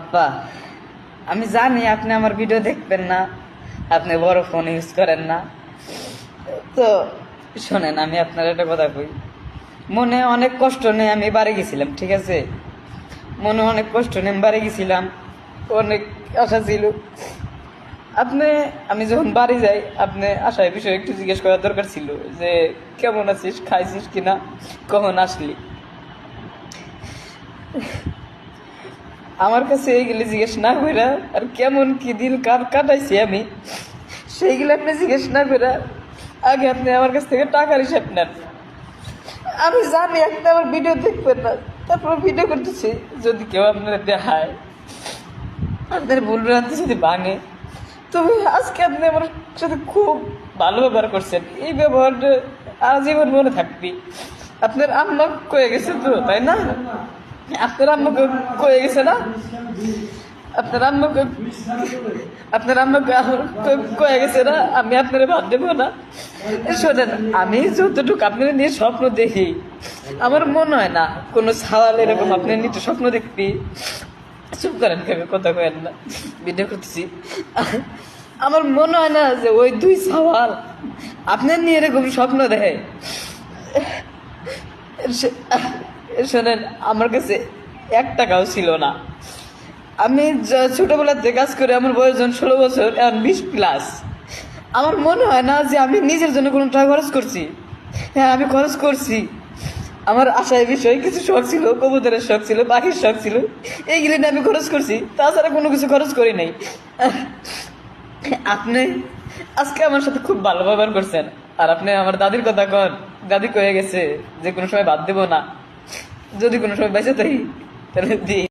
আপা, আমি জানি আপনি আমার ভিডিও দেখবেন না, আপনি বড় ফোন ইউজ করেন না। তো শোনেন, আমি আপনার একটা কথা কই। মনে অনেক কষ্ট নিয়ে আমি বাড়ি গেছিলাম, ঠিক আছে? মনে অনেক কষ্ট নিয়ে আমি বাড়ি গেছিলাম, অনেক আশা ছিল। আপনি, আমি যখন বাড়ি যাই, আপনি আশায় বিষয়ে একটু জিজ্ঞেস করার দরকার ছিল যে কেমন আছিস, খাইছিস কিনা, কখন আসলি। আমার কাছে এইগুলি জিজ্ঞেস না কইরা আর কেমন কি দিন কাটাইছি আমি, সেইগুলো আপনি জিজ্ঞেস না কইরা আগে আপনি আমার কাছ থেকে টাকার হিসাব নেন। আমি জানি আপনি আমার ভিডিও দেখবেন না, তারপর ভিডিও করতেছি। যদি কেউ আপনারা দেখায়, আপনার ভুল ভ্রান্তি যদি ভাঙে, তবে আজকে আপনি আমার সাথে খুব ভালো ব্যবহার করছেন। এই ব্যবহারটা আজীবন মনে থাকবি। আপনার আম্মা কয়ে গেছে তো, তাই না? আপনার আম্মাকে কয়ে গেছে না? আপনার আম্মাকে কয়ে গেছে না আমি আপনারা ভাত দেবো না? শোনেন, আমি যতটুকু আপনারা নিয়ে স্বপ্ন দেখি, আমার মনে হয় না কোনো সাওয়াল এরকম আপনার নিয়ে স্বপ্ন দেখবি। চুপ করেন, কেউ কথা কয়েন না, ভিডিও করতেছি। আমার মনে হয় না যে ওই দুই সাওয়াল আপনার নিয়ে এরকম স্বপ্ন দেখে। শোনেন, আমার কাছে 1 টাকাও ছিল না। আমি ছোটবেলাতে কাজ করে আমার বয়স যখন 16 বছর, এখন 20+। আমার মনে হয় না যে আমি নিজের জন্য কোনো টাকা খরচ করছি। হ্যাঁ, আমি খরচ করছি। আমার আশায় বিষয়ে কিছু শখ ছিল, কবুতরের শখ ছিল, পাখির শখ ছিল, এইগুলি নিয়ে আমি খরচ করছি। তাছাড়া কোনো কিছু খরচ করি নাই। আপনি আজকে আমার সাথে খুব ভালো ব্যবহার করছেন। আর আপনি আমার দাদির কথা কন, দাদি কয়ে গেছে যে কোনো সময় বাদ দেবো না, যদি কোনো সময় বেঁচে থাকি তাহলে দিই।